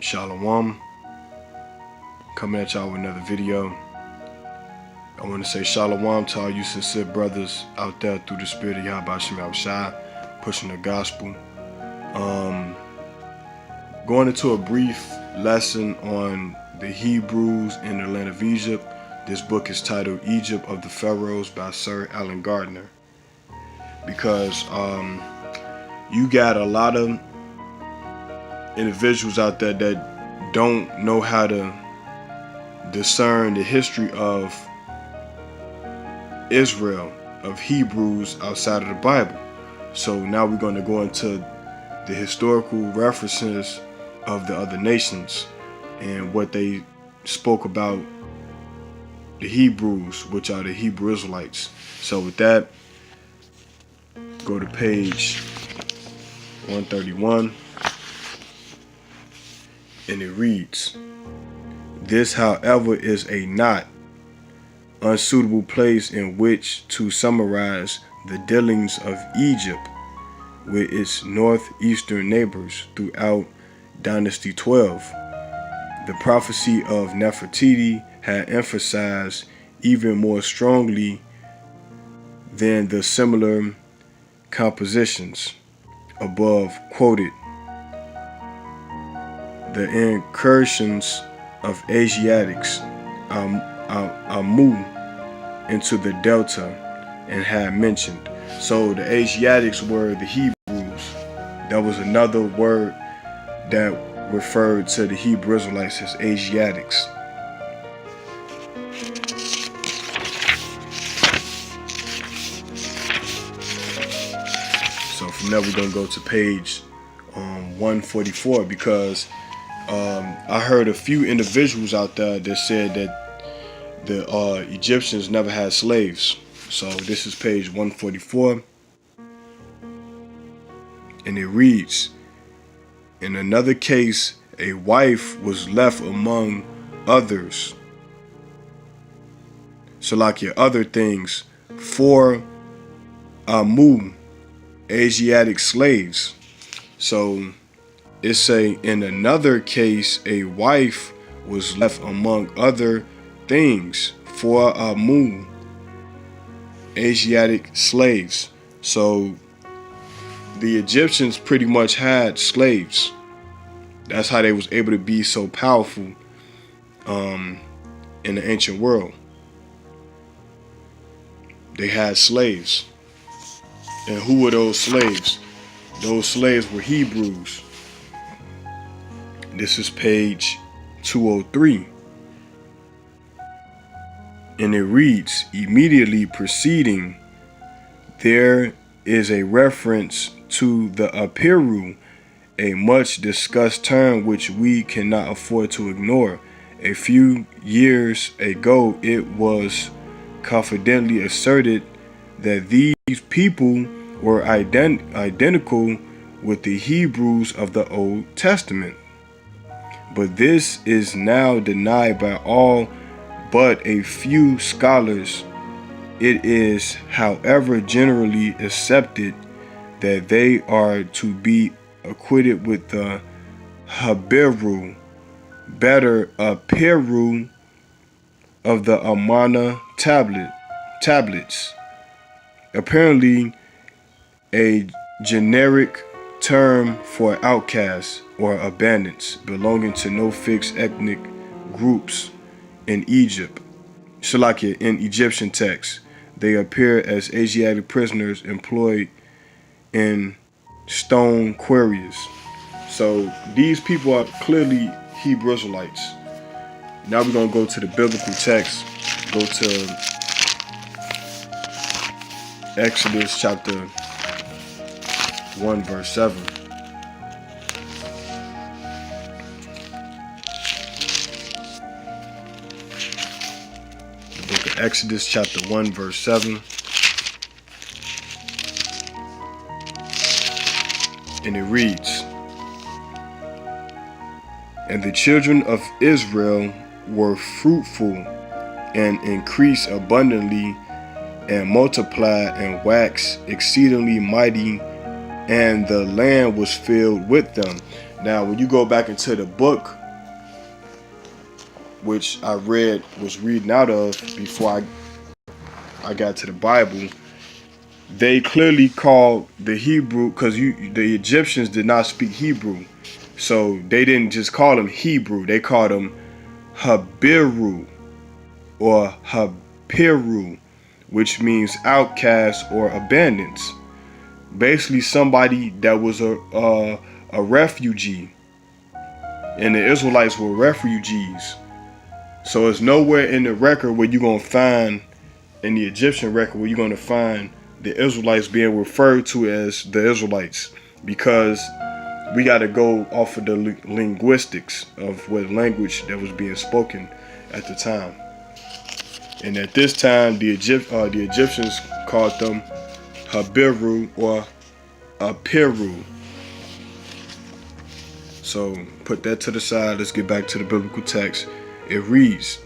Shalom, coming at y'all with another video. I want to say shalom to all you sincere brothers out there through the spirit of Yahweh Shem Shai, pushing the gospel. Going into a brief lesson on the Hebrews in the land of Egypt. This book is titled Egypt of the Pharaohs by Sir Alan Gardner. Because you got a lot of individuals out there that don't know how to discern the history of Israel, of Hebrews outside of the Bible. So now we're going to go into the historical references of the other nations and what they spoke about the Hebrews, which are the Hebrew Israelites. So with that, go to page 131. And it reads, "This, however, is a not unsuitable place in which to summarize the dealings of Egypt with its northeastern neighbors throughout Dynasty 12. The prophecy of Nefertiti had emphasized even more strongly than the similar compositions above quoted the incursions of Asiatics Amu into the Delta and had mentioned." So the Asiatics were the Hebrews. That was another word that referred to the Hebrew Israelites as Asiatics. So from there we're going to go to page 144 because I heard a few individuals out there that said that the Egyptians never had slaves. So this is page 144. And it reads, "In another case, a wife was left among others." So like your other things, for Amu, Asiatic slaves. So it say, in another case, a wife was left among other things for Amu, Asiatic slaves. So the Egyptians pretty much had slaves. That's how they was able to be so powerful in the ancient world. They had slaves. And who were those slaves? Those slaves were Hebrews. This is page 203. And it reads, immediately preceding, there is a reference to the Apiru, a much discussed term which we cannot afford to ignore. A few years ago, it was confidently asserted that these people were identical with the Hebrews of the Old Testament. But this is now denied by all but a few scholars. It is, however, generally accepted that they are to be acquitted with the Habiru, better Apiru of the Amana tablets, apparently a generic term for outcasts or abandons belonging to no fixed ethnic groups in Egypt. So like in Egyptian texts, they appear as Asiatic prisoners employed in stone quarries. So these people are clearly Hebrew Israelites. Now we're going to go to the biblical text. Go to Exodus chapter 1 verse 7. The book of Exodus chapter 1 verse 7. And it reads, "And the children of Israel were fruitful and increased abundantly and multiplied and waxed exceedingly mighty, and the land was filled with them." Now, when you go back into the book, which I was reading out of before I got to the Bible, they clearly called the Hebrew, because the Egyptians did not speak Hebrew. So they didn't just call them Hebrew. They called them Habiru or Hapiru, which means outcast or abandoned. Basically somebody that was a refugee. And the Israelites were refugees. So it's nowhere in the record where you're going to find, in the Egyptian record, where you're going to find the Israelites being referred to as the Israelites, because we got to go off of the linguistics of what language that was being spoken at the time. And at this time, the Egyptians called them Habiru or Apiru. So put that to the side. Let's get back to the biblical text. It reads,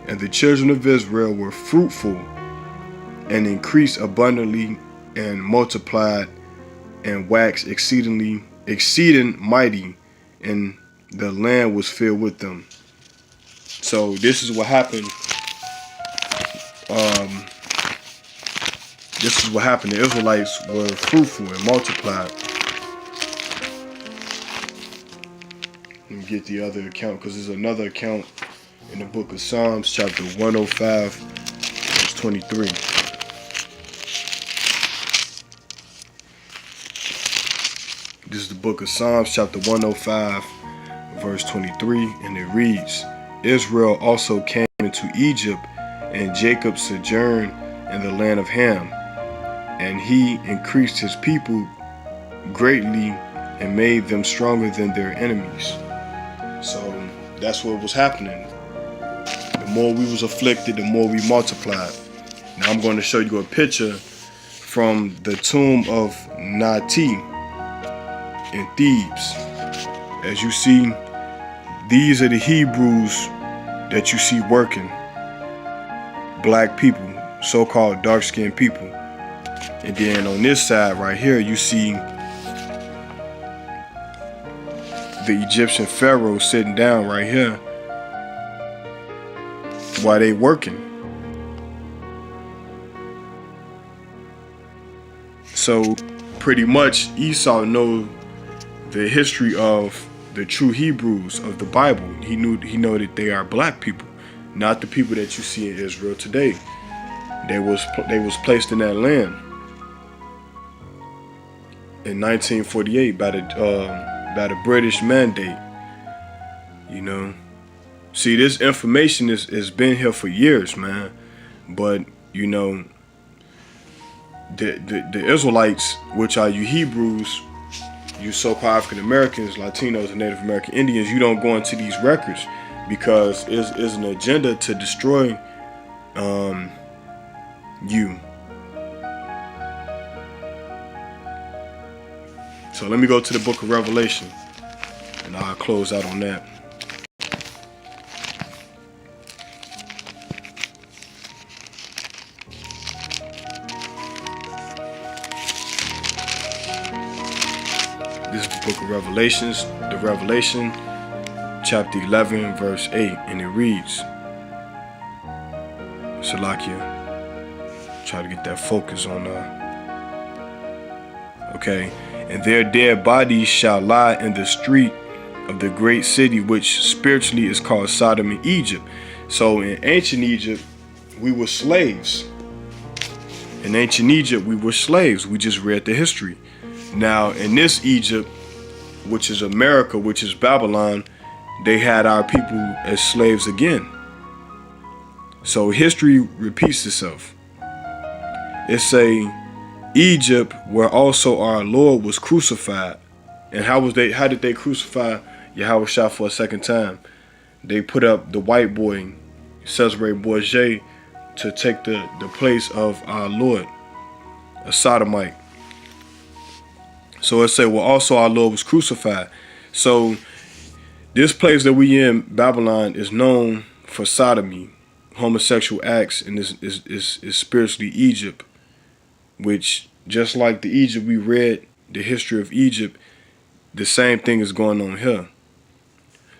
"And the children of Israel were fruitful and increased abundantly and multiplied and waxed exceeding mighty, and the land was filled with them." So this is what happened. This is what happened. The Israelites were fruitful and multiplied. Let me get the other account, because there's another account in the book of Psalms, chapter 105, verse 23. This is the book of Psalms, chapter 105, verse 23, and it reads, "Israel also came into Egypt, and Jacob sojourned in the land of Ham. And he increased his people greatly and made them stronger than their enemies." So that's what was happening. The more we was afflicted, the more we multiplied. Now I'm going to show you a picture from the tomb of Nati in Thebes. As you see, these are the Hebrews that you see working. Black people, so-called dark-skinned people. And then on this side right here, you see the Egyptian pharaoh sitting down right here while they working. So pretty much Esau knows the history of the true Hebrews of the Bible. He know that they are black people, not the people that you see in Israel today. They was placed in that land in 1948 by the British mandate. You know, see, this information has been here for years, man. But you know, the Israelites, which are you Hebrews, you so-called African Americans, Latinos, and Native American Indians, you don't go into these records because it's an agenda to destroy you. So let me go to the book of Revelation, and I'll close out on that. This is the book of Revelations, the Revelation, chapter 11, verse 8, and it reads, Salakia, try to get that focus on okay. "And their dead bodies shall lie in the street of the great city, which spiritually is called Sodom and Egypt." So in ancient Egypt, we were slaves. In ancient Egypt, we were slaves. We just read the history. Now, in this Egypt, which is America, which is Babylon, they had our people as slaves again. So history repeats itself. It say, Egypt, where also our Lord was crucified. And how did they crucify Yahushua for a second time? They put up the white boy, Cesare Borgia, to take the place of our Lord, a sodomite. So it said, well, also our Lord was crucified. So this place that we in, Babylon, is known for sodomy, homosexual acts, and is spiritually Egypt, which, just like the Egypt we read, the history of Egypt, the same thing is going on here.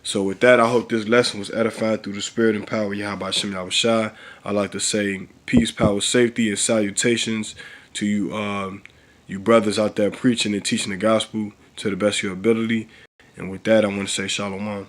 So with that, I hope this lesson was edifying through the spirit and power of Yahweh Shem Yahushua. I'd like to say peace, power, safety, and salutations to you, you brothers out there preaching and teaching the gospel to the best of your ability. And with that, I want to say shalom.